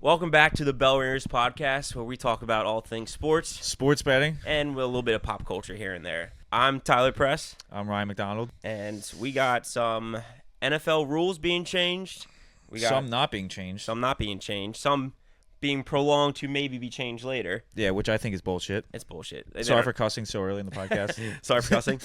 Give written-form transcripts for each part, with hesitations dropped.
Welcome back to the Bell Ringers podcast, where we talk about all things Sports betting. and a little bit of pop culture here and there. I'm Tyler Press, I'm Ryan McDonald. and we got some NFL rules being changed. We got Some not being changed. some not being changed, some being prolonged to maybe be changed later. Yeah, which I think is bullshit. It's bullshit. Sorry for cussing so early in the podcast. Sorry for cussing.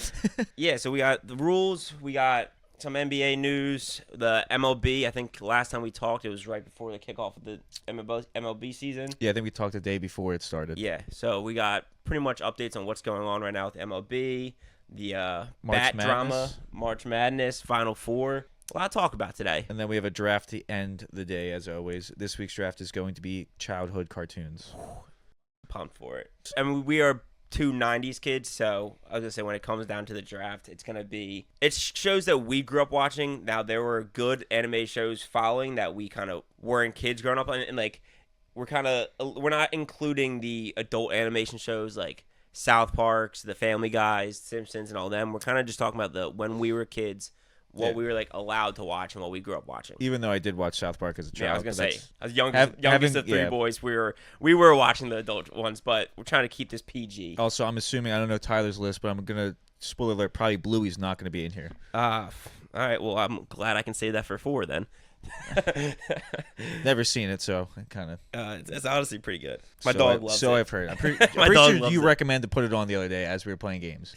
Yeah, so we got the rules. We got some NBA news. The MLB, I think last time we talked, it was right before the kickoff of the MLB season. Yeah, I think we talked the day before it started. Yeah, so we got pretty much updates on what's going on right now with MLB, the March bat drama, Madness. March Madness, Final Four. A lot to talk about today. And then we have a draft to end the day, as always. This week's draft is going to be childhood cartoons. Pumped for it. I mean, we are two 90s kids, so I was going to say when it comes down to the draft, it's going to be... It shows that we grew up watching. Now, there were good anime shows following that we kind of weren't kids growing up on, and like, we're not including the adult animation shows like South Parks, The Family Guys, Simpsons, and all them. We're kind of just talking about the when we were kids, what we were like allowed to watch and what we grew up watching. Even though I did watch South Park as a child. Yeah, I was gonna say, as youngest of three boys, we were watching the adult ones, but we're trying to keep this PG. Also, I'm assuming, I don't know Tyler's list, but I'm going to, spoiler alert, probably Bluey's not going to be in here. All right, well, I'm glad I can say that for 4 then. Never seen it, so I kind of... It's honestly pretty good. My dog loves it. So I've heard. I'm pretty My sure dog loves you it. recommended to put it on the other day as we were playing games.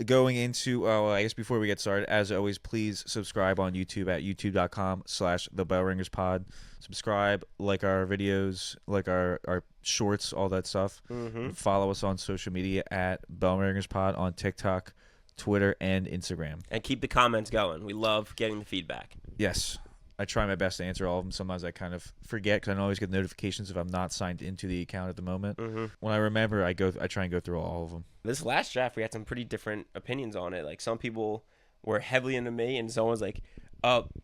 Going into, I guess before we get started, as always, please subscribe on YouTube at youtube.com/thebellringerspod. Subscribe, like our videos, like our shorts, all that stuff. Mm-hmm. Follow us on social media at bellringerspod on TikTok, Twitter, and Instagram. And keep the comments going. We love getting the feedback. Yes. I try my best to answer all of them. Sometimes I kind of forget because I don't always get notifications if I'm not signed into the account at the moment. Mm-hmm. When I remember, I try and go through all of them. This last draft, we had some pretty different opinions on it. Like, some people were heavily into me, and someone was like,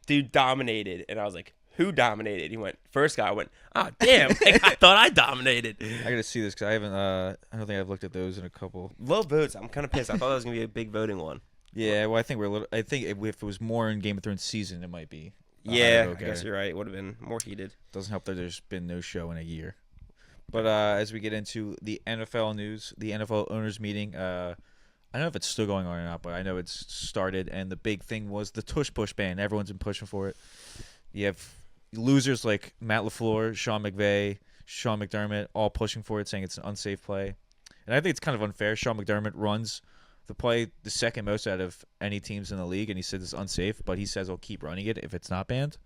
dude dominated. And I was like, who dominated? He went, first guy. I went, oh, damn. Like, I thought I dominated. I got to see this because I haven't, I don't think I've looked at those in a couple. Low votes. I'm kind of pissed. I thought that was going to be a big voting one. Yeah, well, I think I think if it was more in Game of Thrones season, it might be. Yeah, I guess you're right. It would have been more heated. Doesn't help that there's been no show in a year. But as we get into the NFL news, the NFL owners meeting, I don't know if it's still going on or not, but I know it's started. And the big thing was the Tush Push ban. Everyone's been pushing for it. You have losers like Matt LaFleur, Sean McVay, Sean McDermott, all pushing for it, saying it's an unsafe play. And I think it's kind of unfair. Sean McDermott runs the play the second most out of any teams in the league, and he says it's unsafe, but he says he'll keep running it if it's not banned.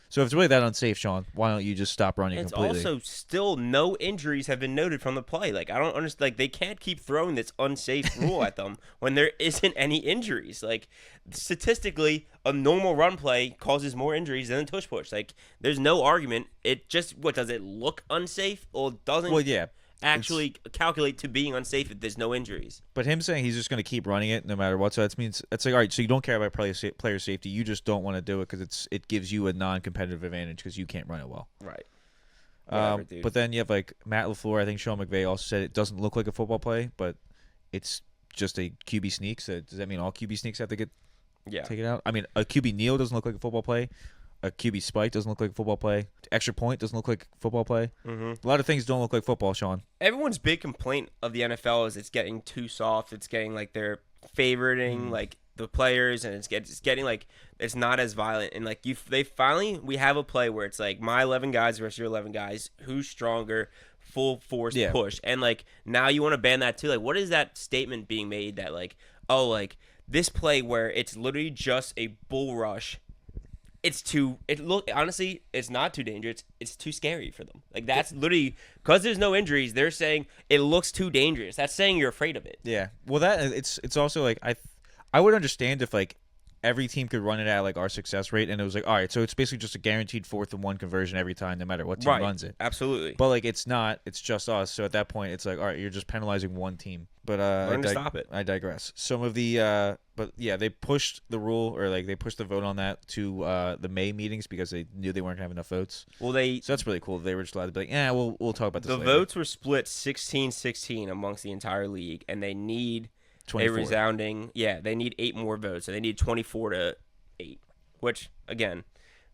So if it's really that unsafe, Sean, why don't you just stop running completely? It's also still no injuries have been noted from the play. Like, I don't understand. Like, they can't keep throwing this unsafe rule at them when there isn't any injuries. Like, statistically, a normal run play causes more injuries than a tush push. Like, there's no argument. It just, does it look unsafe? Or doesn't actually calculate to being unsafe if there's no injuries? But him saying he's just going to keep running it no matter what, so that means it's like, all right, so you don't care about player safety, you just don't want to do it because it gives you a non-competitive advantage because you can't run it well. Right. Whatever, But then you have like Matt LaFleur, I think Sean McVay also said it doesn't look like a football play, but it's just a QB sneak. So does that mean all QB sneaks have to get taken out? I mean, a QB kneel doesn't look like a football play. A QB spike doesn't look like a football play. Extra point doesn't look like a football play. Mm-hmm. A lot of things don't look like football, Sean. Everyone's big complaint of the NFL is it's getting too soft. It's getting like they're favoriting like the players, and it's getting like it's not as violent. And like we have a play where it's like my 11 guys versus your 11 guys. Who's stronger? Full force push. And like now you want to ban that too. Like, what is that statement being made that like, oh, like this play where it's literally just a bull rush? Honestly, it's not too dangerous. It's too scary for them. Like, that's literally because there's no injuries. They're saying it looks too dangerous. That's saying you're afraid of it. Yeah. Well, it's also like I would understand if like every team could run it at like our success rate, and it was like, all right, so it's basically just a guaranteed 4th and 1 conversion every time, no matter what team runs it. Absolutely. But like it's not. It's just us. So at that point, it's like, all right, you're just penalizing one team. But learn to stop it. I digress. Some of the but yeah, they pushed the rule, or like they pushed the vote on that to the May meetings because they knew they weren't gonna have enough votes. Well, so that's really cool. They were just allowed to be like, yeah, we'll talk about this later. The votes were split 16-16 amongst the entire league, and they need 24. A resounding. Yeah, they need 8 more votes, and they need 24 to 8. Which again,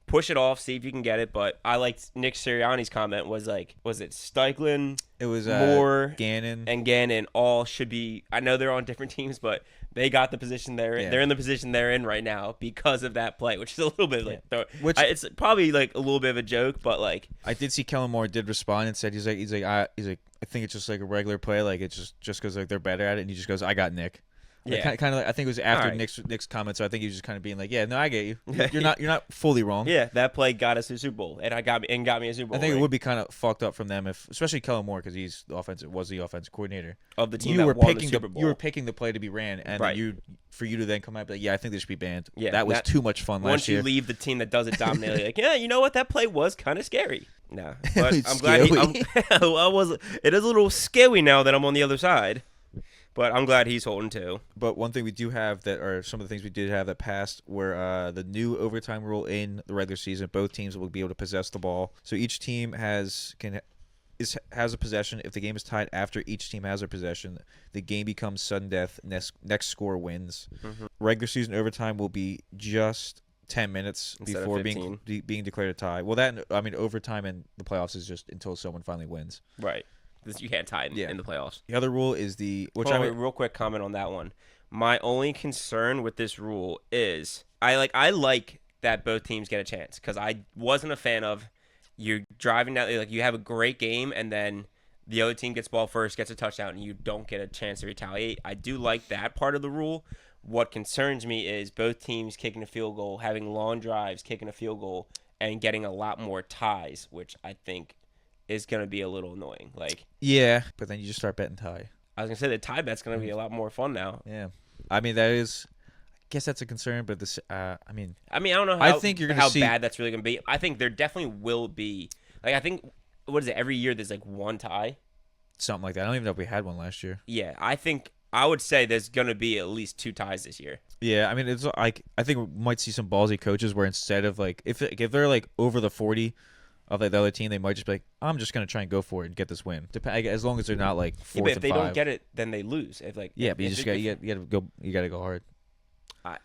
push it off, see if you can get it. But I liked Nick Sirianni's comment was like, was it Steichen, It was Moore, Gannon. and Gannon all should be. I know they're on different teams, but they got the position they're in. Yeah. They're in the position they're in right now because of that play, which is a little bit like, Which it's probably like a little bit of a joke, but like I did see Kellen Moore did respond and said he's like I think it's just like a regular play, like it's just because like they're better at it, and he just goes, I got Nick. yeah, Like, kind of like, I think it was after All right. Nick's comment, so I think he was just kind of being like, yeah, no, I get you. You're not fully wrong. yeah, that play got us to the Super Bowl, and got me a Super Bowl. I think ring it would be kind of fucked up from them if, especially Kellen Moore, because was the offensive coordinator of the team you that were won picking the Super Bowl. you were picking the play to be ran, and Right. then for you to then come out and be like, yeah, I think they should be banned. Yeah, that was too much fun Once last year. you leave the team that does it dominantly, like, yeah, you know what? That play was kind of scary. Nah, but It's I'm glad scary. It is a little scary now that I'm on the other side, but I'm glad he's holding too. But one thing we do have that are some of the things we did have that passed were the new overtime rule in the regular season. Both teams will be able to possess the ball, so each team has a possession. If the game is tied after each team has a possession, the game becomes sudden death. Next score wins. Mm-hmm. Regular season overtime will be just 10 minutes Instead of before 15. being declared a tie. Well, overtime in the playoffs is just until someone finally wins. Right. You can't tie it in the playoffs. The other rule is Real quick comment on that one. My only concern with this rule is I like that both teams get a chance, because I wasn't a fan of you're driving down, like you have a great game and then the other team gets ball first, gets a touchdown, and you don't get a chance to retaliate. I do like that part of the rule. What concerns me is both teams kicking a field goal, having long drives, kicking a field goal, and getting a lot more ties, which I think is going to be a little annoying. Like, yeah, but then you just start betting tie. I was going to say the tie bet's going to be a lot more fun now. Yeah, I mean I guess that's a concern, but this I mean I don't know I think you're gonna how see, bad that's really going to be. I think there definitely will be. Like, I think, what is it, every year there's like one tie? something like that. I don't even know if we had one last year. Yeah, I would say there's going to be at least 2 ties this year. Yeah, I mean it's like I think we might see some ballsy coaches where instead of like if they're like over the 40 of like the other team, they might just be like, I'm just gonna try and go for it and get this win. As long as they're not like fourth Yeah, but if and they 5. don't get it, then they lose. If like Yeah, but you gotta go hard.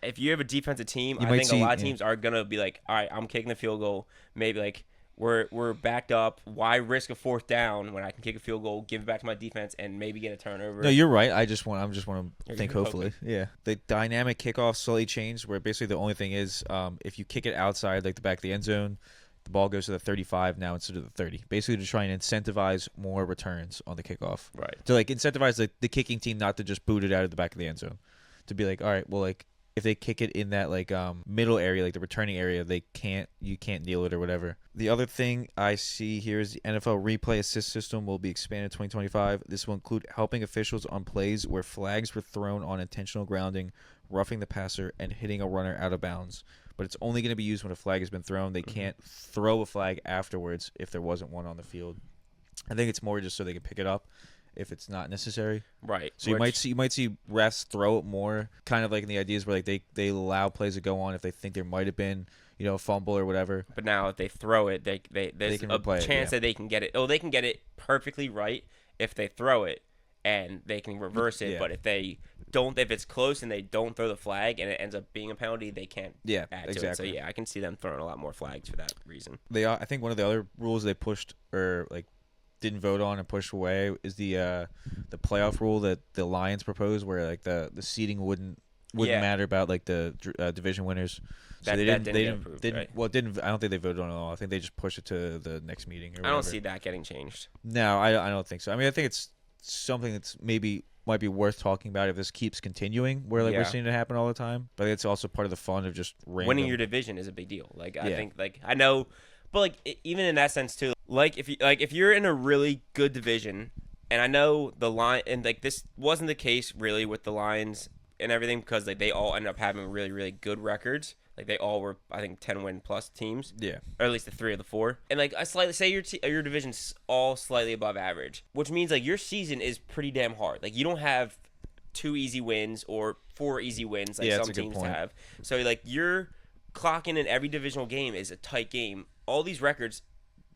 If you have a defensive team, You I might think see- a lot of yeah. teams are gonna be like, all right, I'm kicking the field goal. Maybe like we're backed up. Why risk a 4th down when I can kick a field goal, give it back to my defense, and maybe get a turnover? No, you're right. I just want to think You're hopefully. Yeah. The dynamic kickoff slightly changed where basically the only thing is if you kick it outside like the back of the end zone, the ball goes to the 35 now instead of the 30. Basically to try and incentivize more returns on the kickoff. Right. To like incentivize the kicking team not to just boot it out of the back of the end zone. To be like, all right, well like if they kick it in that like middle area, like the returning area, you can't kneel it or whatever. The other thing I see here is the NFL replay assist system will be expanded in 2025. This will include helping officials on plays where flags were thrown on intentional grounding, roughing the passer, and hitting a runner out of bounds. But it's only going to be used when a flag has been thrown. They can't throw a flag afterwards if there wasn't one on the field. I think it's more just so they can pick it up if it's not necessary. Right. So you might see refs throw it more, kind of like in the ideas where like they allow plays to go on if they think there might have been a fumble or whatever. But now if they throw it, there's can a replay chance it, that they can get it. Oh, they can get it perfectly right if they throw it, and they can reverse it. Yeah. But if they don't, if it's close and they don't throw the flag and it ends up being a penalty, they can't add to it. So yeah, I can see them throwing a lot more flags for that reason. I think one of the other rules they pushed or like didn't vote on and pushed away is the playoff rule that the Lions proposed, where like the seeding wouldn't matter about like the division winners. So That they didn't didn't. get They approved, didn't. right? Well, it didn't. I don't think they voted on it at all. I think they just pushed it to the next meeting. Or I don't whatever. see that getting changed. No, I don't think so. I mean, I think it's something that's might be worth talking about if this keeps continuing, where like we're seeing it happen all the time. But it's also part of the fun of just Winning your division is a big deal. Like I Yeah. think, like I know, but like even in that sense too. Like if you're in a really good division, and I know the line, and like this wasn't the case really with the Lions and everything, because like they all ended up having really really good records. Like they all were, I think, 10-win plus teams. Yeah. Or at least the 3 of the 4. And like I slightly say your division's all slightly above average, which means like your season is pretty damn hard. Like you don't have 2 easy wins or 4 easy wins like that's some a good teams point. have. So like you're clocking in every divisional game is a tight game. All these records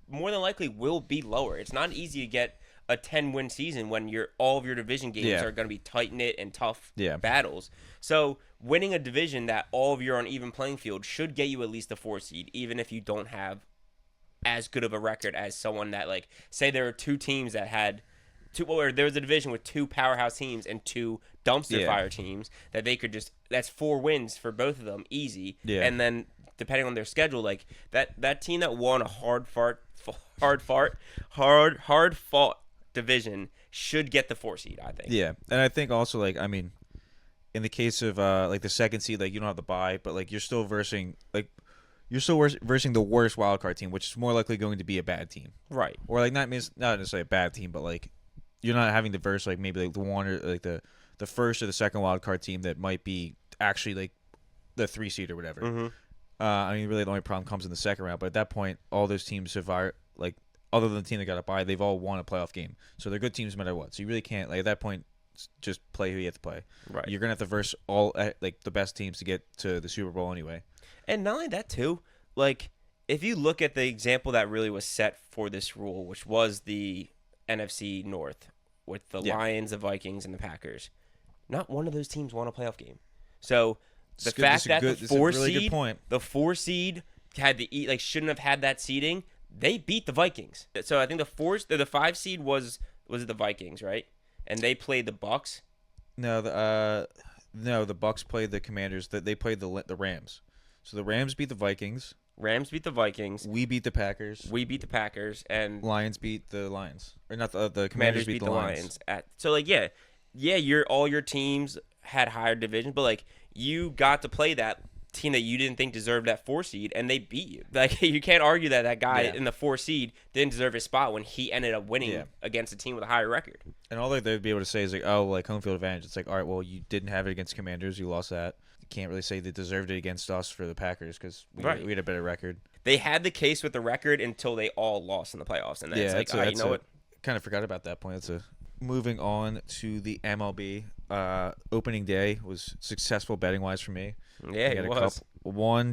more than likely will be lower. It's not easy to get a 10-win season when all of your division games are going to be tight-knit and tough battles. So winning a division that all of you are on even playing field should get you at least a 4 seed, even if you don't have as good of a record as someone that, like, say there were 2 teams that had or there was a division with 2 powerhouse teams and 2 dumpster fire teams that they could that's 4 wins for both of them, easy. Yeah. And then depending on their schedule, like that team that won a hard fought division should get the 4 seed, I think. Yeah, and I think also, like, I mean, in the case of like the 2nd seed, like, you don't have the bye, but like you're still versing the worst wild card team, which is more likely going to be a bad team, right? Or like not necessarily a bad team, but like you're not having to verse like maybe like the one or like the first or the second wild card team that might be actually like the 3 seed or whatever. Mm-hmm. I mean, really the only problem comes in the second round, but at that point, all those teams survive. Like, other than the team that got a bye, they've all won a playoff game, so they're good teams no matter what. So you really can't, like, at that point, just play who you have to play. Right. You're gonna have to verse all like the best teams to get to the Super Bowl anyway. And not only that too, like, if you look at the example that really was set for this rule, which was the NFC North with the Lions, the Vikings, and the Packers, not one of those teams won a playoff game. So the fact that the 4 seed had shouldn't have had that seeding, they beat the Vikings. So I think the 5 seed was it the Vikings, right? And they played the Bucks. No, the Bucks played the Commanders. They played the Rams. So the Rams beat the Vikings. Rams beat the Vikings. We beat the Packers. And Lions beat the Lions. Or not the Commanders beat the Lions. So like all your teams had higher division, but like you got to play that team that you didn't think deserved that 4 seed, and they beat you. Like, you can't argue that guy in the 4 seed didn't deserve his spot when he ended up winning against a team with a higher record. And all they'd be able to say is like, oh, like home field advantage. It's like, all right, well, you didn't have it against Commanders, you lost that. You can't really say they deserved it against us for the Packers because we had a better record. They had the case with the record until they all lost in the playoffs, and then it's like, you know what? Kind of forgot about that point. Moving on to the MLB. Opening day was successful betting wise for me. Yeah, it was.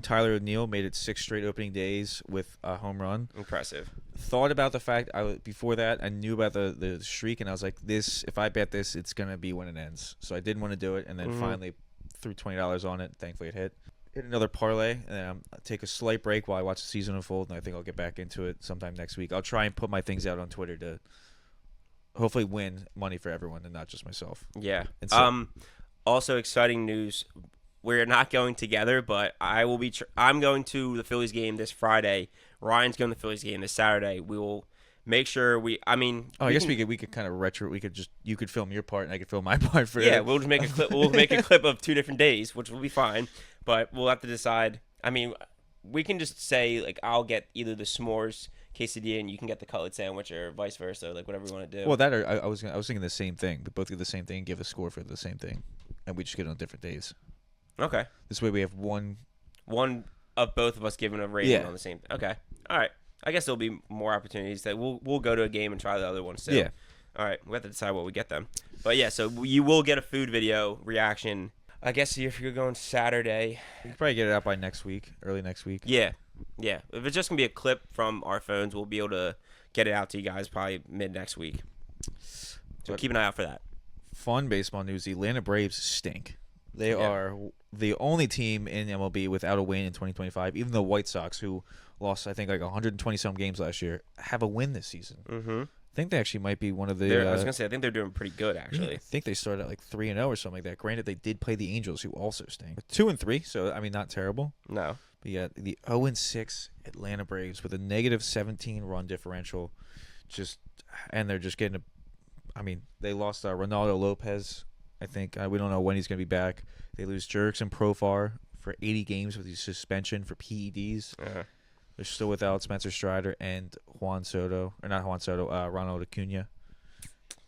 Tyler O'Neill made it 6 straight opening days with a home run. Impressive. Thought about the fact before that I knew about the streak, and I was like, if I bet this, it's gonna be when it ends. So I didn't want to do it, and then finally threw $20 on it. Thankfully, it hit. Hit another parlay, and then I'll take a slight break while I watch the season unfold, and I think I'll get back into it sometime next week. I'll try and put my things out on Twitter to hopefully win money for everyone and not just myself. Yeah. Also exciting news. We're not going together, but I will be. I'm going to the Phillies game this Friday. Ryan's going to the Phillies game this Saturday. We will make sure I guess we could kind of retro. You could film your part and I could film my part for. Yeah, we'll just make a clip. We'll make a clip of 2 different days, which will be fine. But we'll have to decide. I mean, we can just say like I'll get either the s'mores quesadilla and you can get the cutlet sandwich, or vice versa, like whatever you want to do. Well, that or I was thinking the same thing. We both get the same thing, give a score for the same thing, and we just get it on different days. Okay. This way we have one of both of us giving a rating on the same. Okay. All right. I guess there'll be more opportunities that we'll go to a game and try the other ones too. Yeah. All right. We have to decide what we get them. But yeah, so you will get a food video reaction. I guess if you're going Saturday, we can probably get it out by early next week. Yeah. Yeah. If it's just gonna be a clip from our phones, we'll be able to get it out to you guys probably mid next week. So keep an eye out for that. Fun baseball news: the Atlanta Braves stink. They are the only team in MLB without a win in 2025. Even the White Sox, who lost, I think, like 120-some games last year, have a win this season. Mm-hmm. I think they actually might be one of the... I was going to say, I think they're doing pretty good, actually. I think they started at like 3-0 or something like that. Granted, they did play the Angels, who also stink. 2-3, so, I mean, not terrible. No. But you got the 0-6 Atlanta Braves with a negative 17 run differential. And they're just getting they lost Ronaldo Lopez. I think we don't know when he's going to be back. They lose Jerks and Profar for 80 games with his suspension for PEDs. Uh-huh. They're still without Spencer Strider and Ronald Acuna.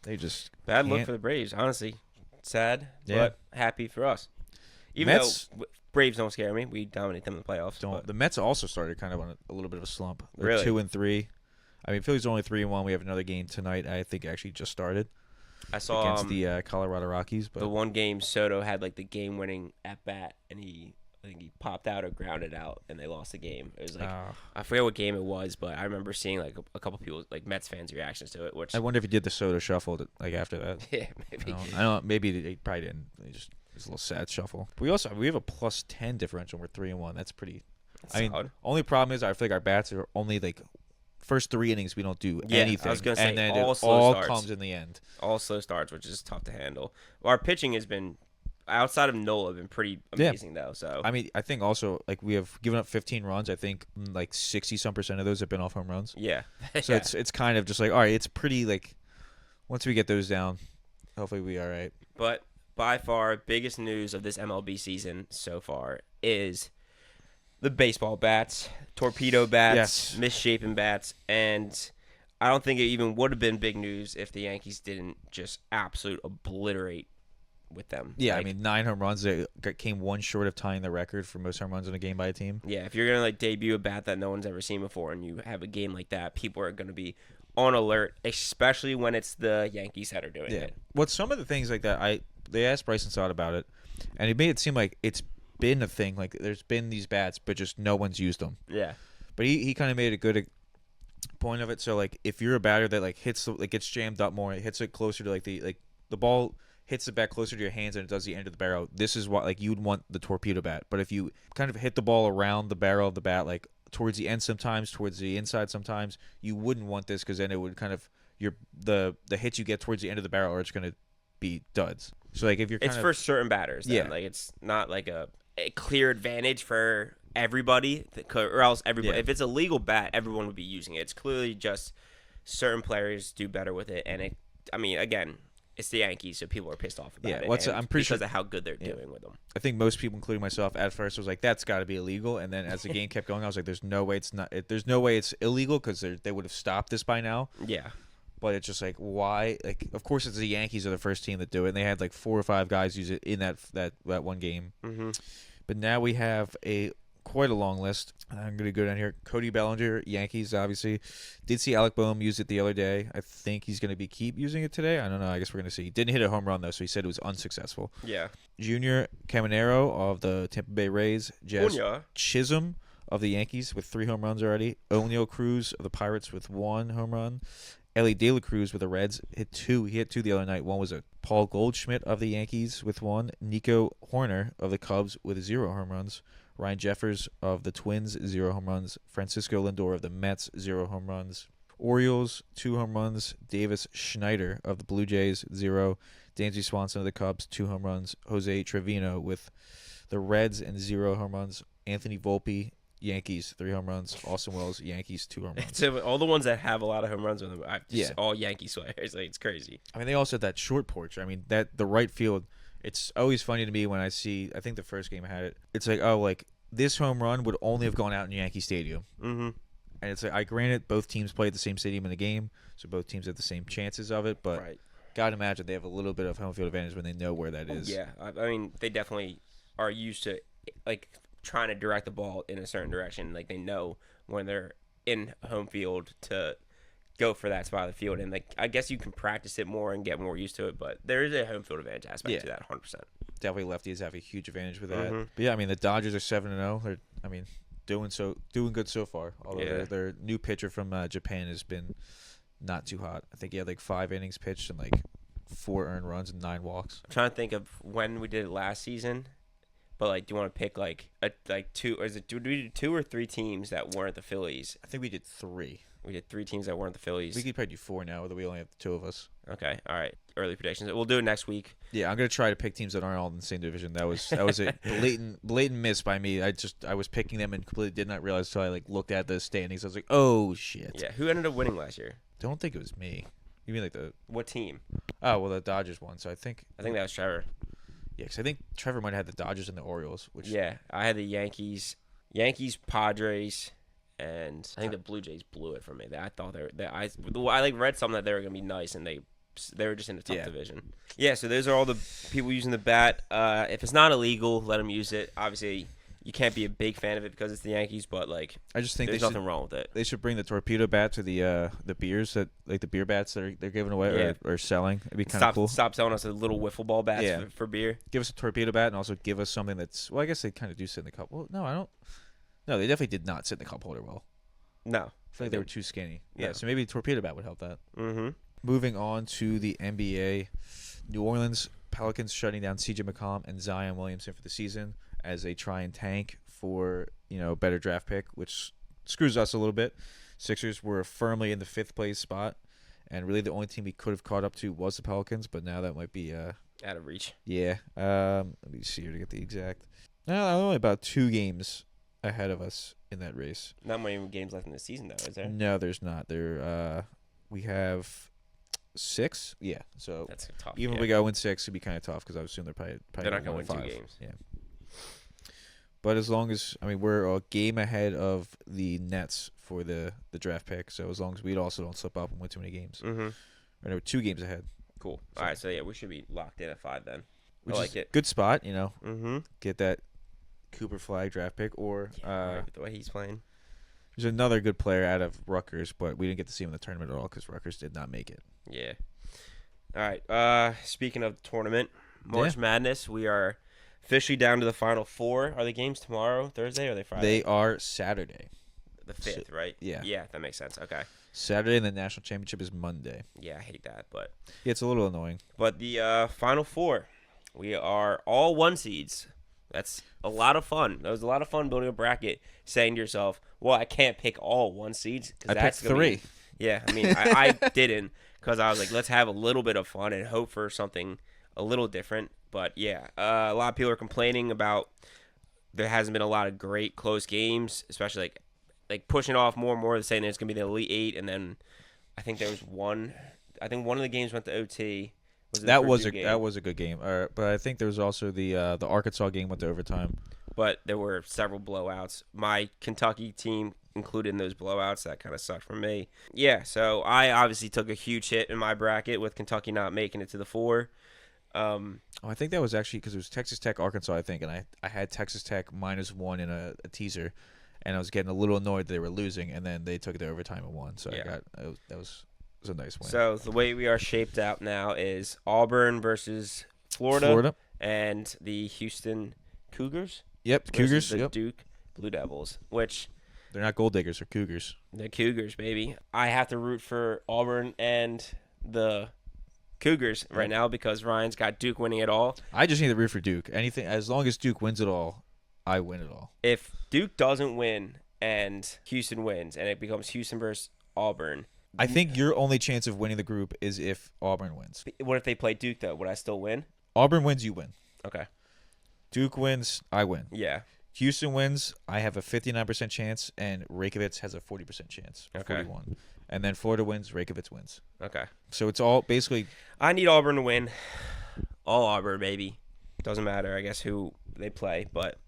They just bad look for the Braves, honestly. Sad, but happy for us. Even though Braves don't scare me, we dominate them in the playoffs. The Mets also started kind of on a little bit of a slump. They're really? 2-3. I mean, Phillies are only 3-1. We have another game tonight. I think actually just started. I saw against the Colorado Rockies, but the one game Soto had like the game-winning at bat, and he I think he popped out or grounded out, and they lost the game. It was like I forget what game it was, but I remember seeing like a couple people, like Mets fans, reactions to it. Which I wonder if he did the soda shuffle like after that. Yeah, maybe. I don't. Maybe he probably didn't. He just it was a little sad shuffle. But we have a +10 differential. We're 3-1. That's pretty. I mean, solid. only problem is I feel like our bats are only like first 3 innings we don't do anything. I was gonna say, and then all it slow all starts. comes in the end. All slow starts, which is tough to handle. Our pitching has been, outside of Nola, been pretty amazing though. So I mean, I think also like we have given up 15 runs. I think like 60% of those have been off home runs. yeah, So it's kind of just like, all right, it's pretty like once we get those down, hopefully we all right. But by far, biggest news of this MLB season so far is the baseball bats, torpedo bats, Yes. misshapen bats, and I don't think it even would have been big news if the Yankees didn't just absolute obliterate with them. Yeah, Like, I mean 9 home runs. They came one short of tying the record for most home runs in a game by a team. yeah, if you're gonna like debut a bat that no one's ever seen before, and you have a game like that, people are gonna be on alert, especially when it's the Yankees that are doing it. What some of the things like that they asked Bryson Stott about it, and he made it seem like it's been a thing. Like there's been these bats, but just no one's used them. Yeah. But he kind of made a good point of it. So like if you're a batter that like gets jammed up more, it hits it closer to the ball hits the bat closer to your hands than it does the end of the barrel. This is what like you'd want the torpedo bat. But if you kind of hit the ball around the barrel of the bat, like towards the end sometimes, towards the inside sometimes, you wouldn't want this because then it would kind of the hits you get towards the end of the barrel are just going to be duds. So like if you're It's for certain batters. Then. Yeah. Like it's not like a clear advantage for everybody, or else everybody. Yeah. If it's a legal bat, everyone would be using it. It's clearly just certain players do better with it, and I mean, again, it's the Yankees, so people are pissed off about it. I'm pretty because sure of how good they're doing with them. I think most people, including myself, at first was like, "That's got to be illegal." And then as the game kept going, I was like, "There's no way it's not. There's no way it's illegal because they would have stopped this by now." Yeah. But it's just like, why? Like, of course, it's the Yankees are the first team that do it, and they had like 4 or 5 guys use it in that one game. Mm-hmm. But now we have quite a long list. I'm gonna go down here. Cody Bellinger, Yankees, obviously. Did see Alec Boehm use it the other day. I think he's gonna keep using it today. I don't know. I guess we're gonna see. He didn't hit a home run though, so he said it was unsuccessful. Yeah. Junior Caminero of the Tampa Bay Rays. Jazz Cunha. Chisholm of the Yankees with 3 home runs already. O'Neal Cruz of the Pirates with 1 home run. Ellie De La Cruz with the Reds hit 2. He hit 2 the other night. One was a Paul Goldschmidt of the Yankees with 1. Nico Horner of the Cubs with 0 home runs. Ryan Jeffers of the Twins, 0 home runs. Francisco Lindor of the Mets, 0 home runs. Orioles, 2 home runs. Davis Schneider of the Blue Jays, 0. Dansby Swanson of the Cubs, 2 home runs. Jose Trevino with the Reds and 0 home runs. Anthony Volpe, Yankees, 3 home runs. Austin Wells, Yankees, 2 home runs. So all the ones that have a lot of home runs with them, all Yankee players. Like, it's crazy. I mean, they also had that short porch. I mean, the right field. It's always funny to me when I see. I think the first game I had it. It's like, oh, like this home run would only have gone out in Yankee Stadium. Mm-hmm. And it's like, I granted both teams play at the same stadium in the game, so both teams have the same chances of it. But Right. gotta imagine they have a little bit of home field advantage when they know where that is. Yeah, I mean, they definitely are used to like trying to direct the ball in a certain direction. Like they know when they're in home field to go for that spot of the field, and like I guess you can practice it more and get more used to it. But there is a home field advantage aspect to that, 100%. Definitely lefties have a huge advantage with that. Mm-hmm. But yeah, I mean the Dodgers are 7-0. They're, I mean, doing good so far. Although their new pitcher from Japan has been not too hot. I think he had like 5 innings pitched and like 4 earned runs and 9 walks. I'm trying to think of when we did it last season. But like, do you want to pick like two? Or do we do 2 or 3 teams that weren't the Phillies? I think we did 3. We did 3 teams that weren't the Phillies. We could probably do 4 now, although we only have the 2 of us. Okay, all right. Early predictions. We'll do it next week. Yeah, I'm gonna try to pick teams that aren't all in the same division. That was a blatant miss by me. I was picking them and completely did not realize until I like looked at the standings. I was like, oh shit. Yeah. Who ended up winning last year? Don't think it was me. You mean like the? What team? Oh well, the Dodgers won. So I think that was Trevor. Yeah, because I think Trevor might have had the Dodgers and the Orioles. Which yeah, I had the Yankees, Padres, and I think the Blue Jays blew it for me. I thought I like read something that they were gonna be nice, and they were just in a tough division. Yeah, so those are all the people using the bat. If it's not illegal, let them use it. Obviously, you can't be a big fan of it because it's the Yankees, but like I just think there's nothing wrong with it. They should bring the torpedo bat to the beers that like the beer bats that they're giving away or selling. It'd be kind of cool. Stop selling us a little wiffle ball bats for beer. Give us a torpedo bat and also give us something that's I guess they kind of do sit in the cup. Well, no, I don't. No, they definitely did not sit in the cup holder well. No, I feel like they were too skinny. No. Yeah, so maybe torpedo bat would help that. Mm-hmm. Moving on to the NBA, New Orleans Pelicans shutting down C.J. McCollum and Zion Williamson for the season as they try and tank for a better draft pick, which screws us a little bit. Sixers were firmly in the 5th place spot, and really the only team we could have caught up to was the Pelicans, but now that might be out of reach. Yeah. Let me see here to get the exact. No, only about 2 games ahead of us in that race. Not many games left in the season, though, is there? No, there's not. We have 6. Yeah, so that's tough. Even if we go win 6, it'd be kind of tough because I would assume they're probably not going to win 5. 2 games. Yeah. But as long as we're a game ahead of the Nets for the draft pick, so as long as we also don't slip up and win too many games, right, we're 2 games ahead. Cool. So, all right, so yeah, we should be locked in at 5 then. Which I like is it. Good spot, Mm-hmm. Get that Cooper Flag draft pick, or the way he's playing. There's another good player out of Rutgers, but we didn't get to see him in the tournament at all because Rutgers did not make it. Yeah. All right. Speaking of the tournament, March Madness, we are officially down to the Final 4. Are the games tomorrow, Thursday, or are they Friday? They are Saturday. The 5th, right? Yeah. Yeah, that makes sense. Okay. Saturday, and the national championship is Monday. Yeah, I hate that, but yeah, it's a little annoying. But the Final 4, we are all 1 seeds. That's a lot of fun. That was a lot of fun building a bracket, saying to yourself, well, I can't pick all 1 seeds. I picked 3. Yeah, I mean, I didn't because I was like, let's have a little bit of fun and hope for something a little different. But, yeah, a lot of people are complaining about there hasn't been a lot of great close games, especially like pushing off more and more, saying that it's going to be the Elite 8. And then I think there was one. I think one of the games went to OT. That was a good game. But I think there was also the Arkansas game went to overtime. But there were several blowouts. My Kentucky team included in those blowouts. That kind of sucked for me. Yeah, so I obviously took a huge hit in my bracket with Kentucky not making it to the 4. I think that was actually because it was Texas Tech, Arkansas, I think, and I had Texas Tech -1 in a teaser, and I was getting a little annoyed that they were losing, and then they took it to overtime and won. So yeah. That was a nice win. So the way we are shaped out now is Auburn versus Florida. And the Houston Cougars. Yep, Cougars. The Duke Blue Devils, which they're not gold diggers, they're Cougars. The Cougars, baby. I have to root for Auburn and the Cougars right now because Ryan's got Duke winning it all. I just need to root for Duke. Anything, as long as Duke wins it all, I win it all. If Duke doesn't win and Houston wins and it becomes Houston versus Auburn, I think your only chance of winning the group is if Auburn wins. What if they play Duke, though? Would I still win? Auburn wins, you win. Okay. Duke wins, I win. Yeah. Houston wins, I have a 59% chance, and Reykjavik has a 40% chance. Okay. 41. And then Florida wins, Reykjavik wins. Okay. So it's all basically... I need Auburn to win. All Auburn, baby. Doesn't matter, I guess, who they play. But,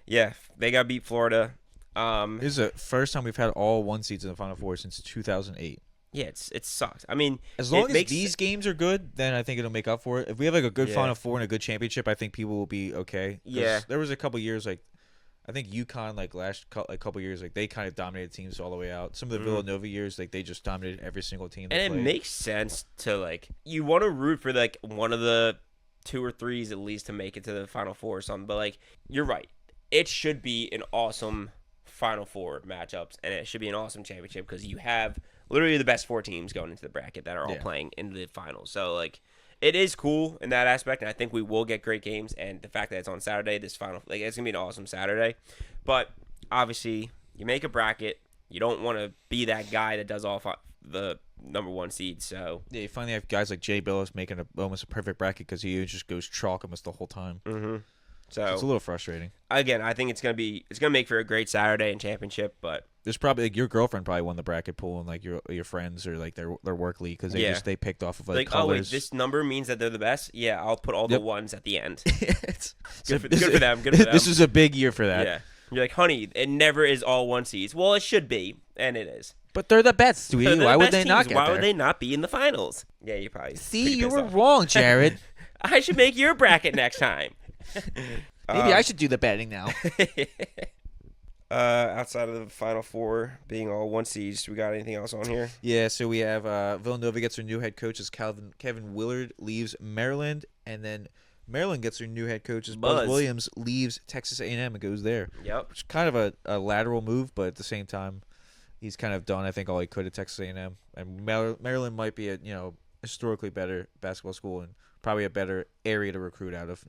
yeah, they got to beat Florida. This is the first time we've had all 1 seeds in the Final Four since 2008. Yeah, it sucks. I mean, as long as these games are good, then I think it'll make up for it. If we have like a good Final Four and a good championship, I think people will be okay. Yeah. There was a couple years like, I think UConn like couple years like they kind of dominated teams all the way out. Some of the Villanova years like they just dominated every single team. And it makes sense to like you want to root for like one of the 2 or 3s at least to make it to the Final Four or something. But like you're right, it should be an awesome Final Four matchups, and it should be an awesome championship because you have literally the best 4 teams going into the bracket that are all playing in the finals. So, like, it is cool in that aspect, and I think we will get great games. And the fact that it's on Saturday, it's going to be an awesome Saturday. But, obviously, you make a bracket. You don't want to be that guy that does all the number 1 seed. So yeah, you finally have guys like Jay Billis making almost a perfect bracket because he just goes chalk almost the whole time. Mm-hmm. So it's a little frustrating. Again, I think it's gonna make for a great Saturday and championship. But there's probably like, your girlfriend probably won the bracket pool and like your friends or like their work league because they picked off of like colors. Oh wait, this number means that they're the best. Yeah, I'll put all the ones at the end. Good for them. Good for them. This is a big year for that. Yeah, you're like, honey, it never is all 1 seeds. Well, it should be, and it is. But they're the best, sweetie. Why would they not get there? Why would they not be in the finals? Yeah, you probably see. You were wrong, Jared. I should make your bracket next time. Maybe I should do the betting now. Outside of the Final Four being all one seeds, we got anything else on here? Yeah, so we have Villanova gets their new head coach as Kevin Willard leaves Maryland, and then Maryland gets their new head coach as Buzz Williams leaves Texas A&M and goes there. Yep. Which is kind of a lateral move, but at the same time, he's kind of done, I think, all he could at Texas A&M. And Maryland might be a historically better basketball school and probably a better area to recruit out of.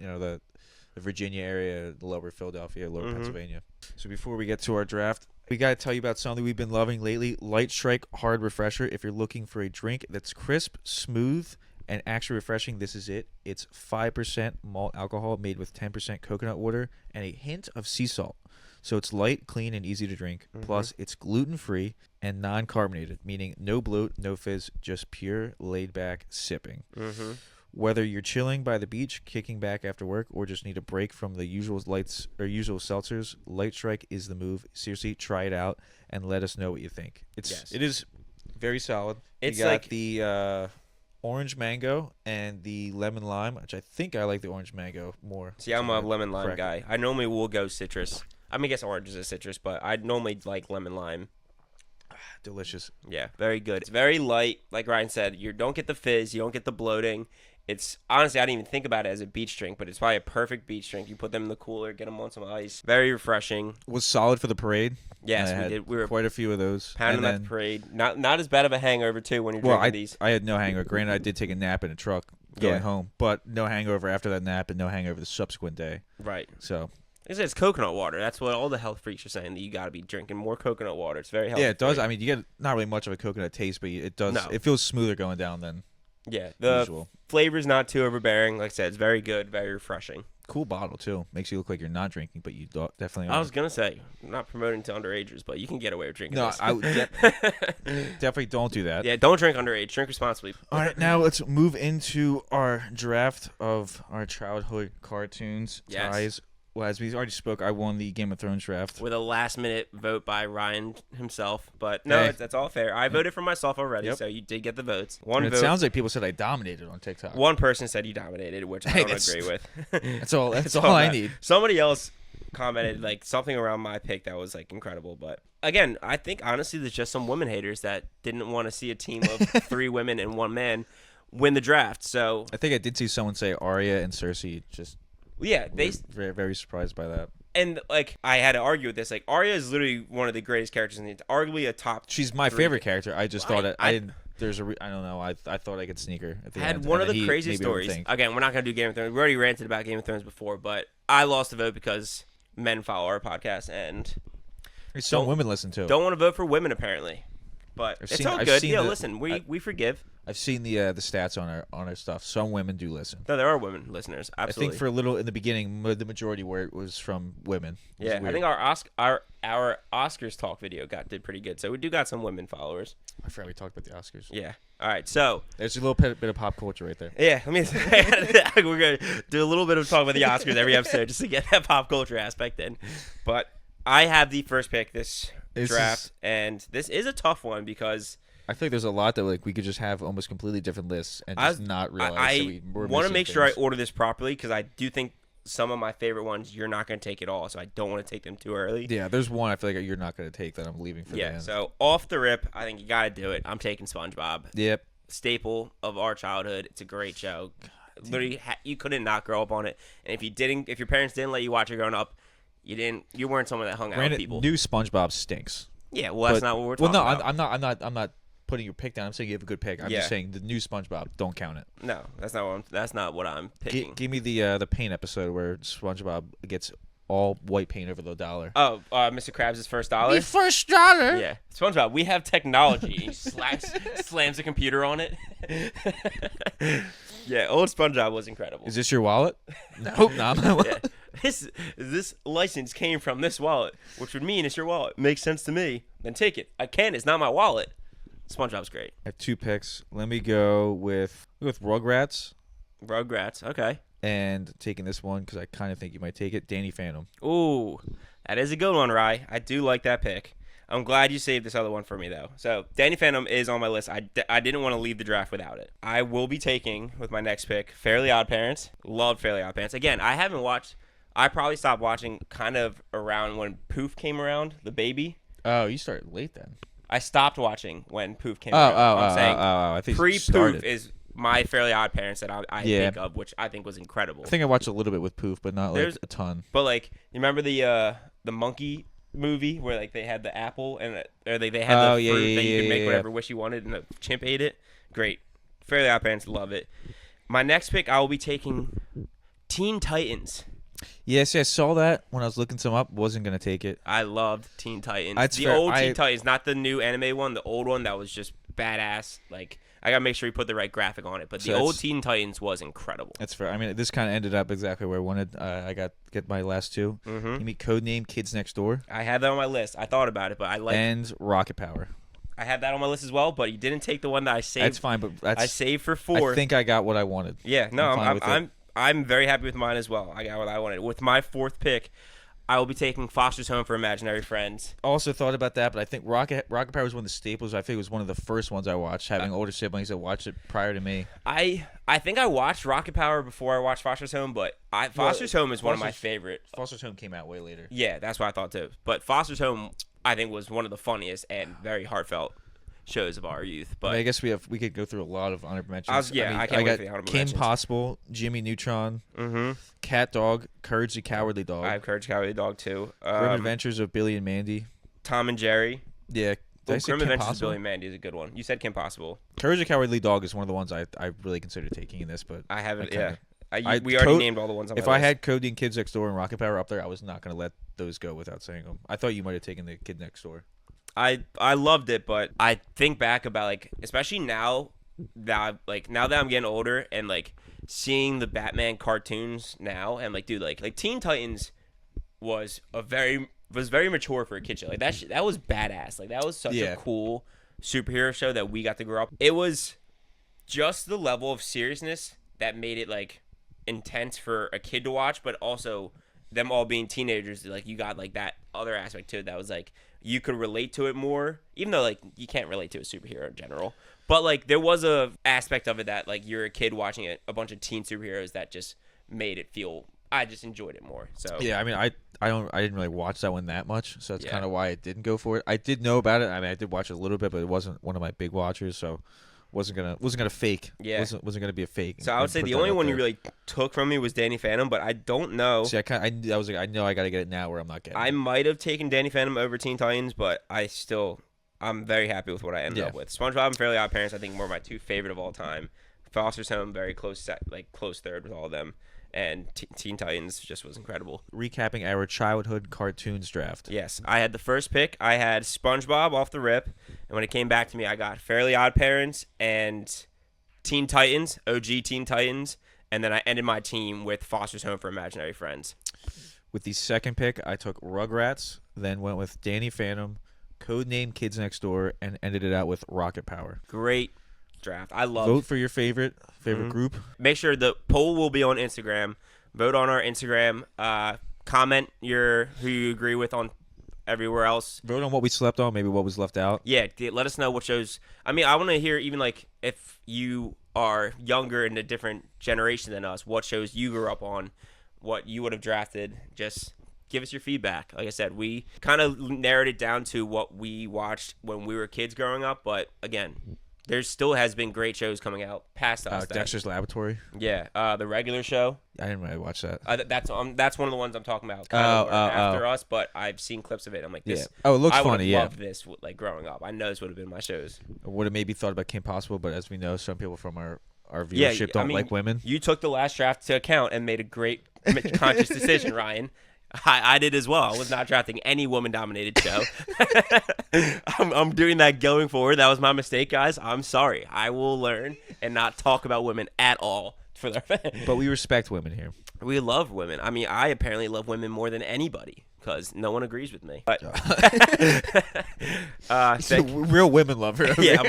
The Virginia area, the lower Philadelphia, lower Pennsylvania. So before we get to our draft, we got to tell you about something we've been loving lately, Light Strike Hard Refresher. If you're looking for a drink that's crisp, smooth, and actually refreshing, this is it. It's 5% malt alcohol made with 10% coconut water and a hint of sea salt. So it's light, clean, and easy to drink. Plus, it's gluten-free and non-carbonated, meaning no bloat, no fizz, just pure, laid-back sipping. Whether you're chilling by the beach, kicking back after work, or just need a break from the usual seltzers, Light Strike is the move. Seriously, try it out and let us know what you think. It is very solid. It's you got like the orange mango and the lemon lime, which I think I like the orange mango more. See, I'm a lemon lime guy. I normally will go citrus. I mean, I guess orange is a citrus, but I normally like lemon lime. Delicious. Yeah, very good. It's very light, like Ryan said. You don't get the fizz, you don't get the bloating. It's honestly, I didn't even think about it as a beach drink, but it's probably a perfect beach drink. You put them in the cooler, get them on some ice. Very refreshing. Was solid for the parade. Yes, we did. We were quite a few of those. Pounding that parade. Not as bad of a hangover too when you're drinking these. I had no hangover. Granted, I did take a nap in a truck going home, but no hangover after that nap and no hangover the subsequent day. Right. So. It's coconut water. That's what all the health freaks are saying, that you got to be drinking more coconut water. It's very healthy. Yeah, it does. I mean, you get not really much of a coconut taste, but it does. No. It feels smoother going down than the usual. Flavor's not too overbearing. Like I said, it's very good, very refreshing. Cool bottle, too. Makes you look like you're not drinking, but you definitely are. I was going to say, I'm not promoting to underagers, but you can get away with drinking this. I definitely don't do that. Yeah, don't drink underage. Drink responsibly. All right, now let's move into our draft of our childhood cartoons. Yes. Ties. Well, as we already spoke, I won the Game of Thrones draft. With a last-minute vote by Ryan himself. But no, that's all fair. I voted for myself already, so you did get the votes. It sounds like people said I dominated on TikTok. One person said you dominated, which I don't agree with. That's all I need. Somebody else commented like something around my pick that was like incredible. But again, I think honestly there's just some women haters that didn't want to see a team of 3 women and 1 man win the draft. So I think I did see someone say Arya and Cersei just... Yeah, they very, very surprised by that. And like I had to argue with this. Like Arya is literally one of the greatest characters in the arguably a top. She's my favorite character. I just thought I didn't. I don't know. I thought I could sneak her at the end. Had one of the crazy stories. Again, we're not gonna do Game of Thrones. We already ranted about Game of Thrones before, but I lost the vote because men follow our podcast and some women listen to it. Don't want to vote for women apparently. But it's all good. Yeah, listen, we forgive. I've seen the stats on our stuff. Some women do listen. No, there are women listeners. Absolutely. I think for a little in the beginning, the majority where it was from women. Yeah, I think our Oscars talk video did pretty good. So we do got some women followers. I forgot we talked about the Oscars. Yeah. All right. So there's a little bit of pop culture right there. Yeah. We're gonna do a little bit of talk about the Oscars every episode just to get that pop culture aspect in. But I have the first pick this draft, and this is a tough one because I feel like there's a lot that we could just have almost completely different lists and just not realize that we were missing want to make things. Sure I order this properly because I do think some of my favorite ones you're not going to take at all, so I don't want to take them too early. Yeah, there's one I feel like you're not going to take that I'm leaving for the end. Yeah, so off the rip, I think you got to do it. I'm taking SpongeBob. Yep. Staple of our childhood. It's a great show. Literally, you couldn't not grow up on it. And if your parents didn't let you watch it growing up, you weren't someone that hung out with people. New SpongeBob stinks. Yeah, well, that's not what we're talking about. I'm not putting your pick down. I'm saying you have a good pick. I'm just saying the new SpongeBob, don't count it. No, that's not what I'm picking. Give me the paint episode where SpongeBob gets all white paint over the dollar. Oh, Mr. Krabs' first dollar? The first dollar? Yeah. SpongeBob, we have technology. He slams a computer on it. Yeah, old SpongeBob was incredible. Is this your wallet? Nope, not my wallet. Yeah. This license came from this wallet, which would mean it's your wallet. Makes sense to me. Then take it. I can't. It's not my wallet. SpongeBob's great. I have 2 picks. Let me go with Rugrats. Rugrats, okay. And taking this one because I kind of think you might take it, Danny Phantom. Ooh, that is a good one, Rye. I do like that pick. I'm glad you saved this other one for me, though. So, Danny Phantom is on my list. I didn't want to leave the draft without it. I will be taking, with my next pick, Fairly Odd Parents. Loved Fairly Odd Parents. Again, I I probably stopped watching kind of around when Poof came around, the baby. Oh, you started late then. I stopped watching when Poof came Oh, around. I'm saying I think you pre-Poof started. is my Fairly Odd Parents that I Yeah. think of, which I think was incredible. I think I watched a little bit with Poof, but not like There's- a ton. But like, you remember the monkey movie where like they had the apple and or they had the fruit that you could make whatever wish you wanted and the chimp ate it? Great. Fairly Odd Parents, love it. My next pick, I will be taking Teen Titans. Yes, I saw that when I was looking some up. Wasn't gonna take it. I loved Teen Titans. That's The fair. old Teen Titans, not the new anime one. The old one that was just badass. Like, I gotta make sure you put the right graphic on it. But So the old that's- Teen Titans was incredible. That's fair. I mean, this kind of ended up exactly where I wanted. I get my last two. Mm-hmm. You mean Codename Kids Next Door I had that on my list. I thought about it, but and Rocket Power. I had that on my list as well. But you didn't take the one that I saved. That's fine, but I saved for 4. I think I got what I wanted. Yeah, no, fine with it. I'm very happy with mine as well. I got what I wanted. With my 4th pick, I will be taking Foster's Home for Imaginary Friends. Also thought about that, but I think Rocket Power was one of the staples. I think it was one of the first ones I watched. Having older siblings that watched it prior to me. I think I watched Rocket Power before I watched Foster's Home, but Foster's Home is one of my favorite. Foster's Home came out way later. Yeah, that's what I thought too. But Foster's Home, I think, was one of the funniest and very heartfelt shows of our youth. But I mean, I guess we could go through a lot of honorable mentions. I can't wait for the honorable Kim mentions. Possible, Jimmy Neutron, Mm-hmm. Cat Dog, Courage the Cowardly Dog, I have Courage the Cowardly Dog too. Grim Adventures of Billy and Mandy. Tom and Jerry. Yeah, did I say Grim Kim Adventures of Possible? Billy and Mandy is a good one. You said Kim Possible. Courage the Cowardly Dog is one of the ones I really considered taking in this, but I haven't. kinda- We already named all the ones on my if list. I had Cody and Kids Next Door and Rocket Power up there, I was not going to let those go without saying them. I thought you might have taken the Kid Next Door. I loved it, but I think back about like, especially now that I'm getting older and like seeing the Batman cartoons now and like, dude, like Teen Titans was very mature for a kid show. Like that was badass. Like that was such a cool superhero show that we got to grow up. It was just the level of seriousness that made it like intense for a kid to watch, but also them all being teenagers. Like you got like that other aspect to it that was like you could relate to it more, even though like you can't relate to a superhero in general. But like there was a aspect of it that like you're a kid watching it, a bunch of teen superheroes that just made it feel. I just enjoyed it more. So yeah, I mean, I didn't really watch that one that much, so that's Yeah. kind of why I didn't go for it. I did know about it. I mean, I did watch it a little bit, but it wasn't one of my big watchers, so wasn't gonna fake. Yeah. wasn't gonna be a fake. So I would say the only one you really took from me was Danny Phantom, but I don't know. See, I was like, I know I gotta get it now, where I'm not getting. I it. might have taken Danny Phantom over Teen Titans, but I'm very happy with what I ended up with. SpongeBob and Fairly Odd Parents, I think, were my 2 favorite of all time. Foster's Home, very close third with all of them, and Teen Titans just was incredible. Recapping our childhood cartoons draft. Yes, I had the first pick. I had SpongeBob off the rip, and when it came back to me, I got Fairly Odd Parents and Teen Titans, OG Teen Titans, and then I ended my team with Foster's Home for Imaginary Friends. With the second pick, I took Rugrats, then went with Danny Phantom, Codename Kids Next Door, and ended it out with Rocket Power. Great draft. I love. Vote for your favorite group. Make sure the poll will be on Instagram. Vote on our Instagram. Comment who you agree with on everywhere else. Vote on what we slept on, maybe what was left out. Yeah, let us know what shows. I mean, I want to hear even like if you are younger in a different generation than us, what shows you grew up on, what you would have drafted. Just give us your feedback. Like I said, we kind of narrowed it down to what we watched when we were kids growing up. But again, there still has been great shows coming out past us. Dexter's Laboratory. Yeah, the regular show. I didn't really watch that. That's one of the ones I'm talking about. Kind of after us, but I've seen clips of it. I'm like, this. Yeah. Oh, it looks I funny. Yeah. Loved this like growing up. I know this would have been my shows. I would have maybe thought about Kim Possible, but as we know, some people from our viewership don't like women. You took the last draft to account and made a great conscious decision, Ryan. I did as well. I was not drafting any woman-dominated show. I'm doing that going forward. That was my mistake, guys. I'm sorry. I will learn and not talk about women at all for their But we respect women here. We love women. I mean, I apparently love women more than anybody because no one agrees with me. But real women lover. Yeah,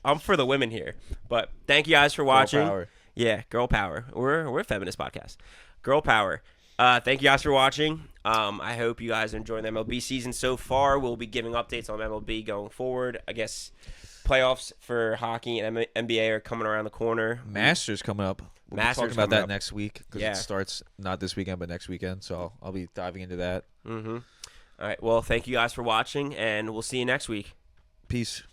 I'm for the women here. But thank you guys for watching. Girl power. Yeah, girl power. We're a feminist podcast. Girl power. Thank you guys for watching. I hope you guys are enjoying the MLB season so far. We'll be giving updates on MLB going forward. I guess playoffs for hockey and NBA are coming around the corner. Masters coming up. We'll be Masters talking about coming that up. next week because Yeah. it starts not this weekend but next weekend. So I'll be diving into that. All right. Well, thank you guys for watching, and we'll see you next week. Peace.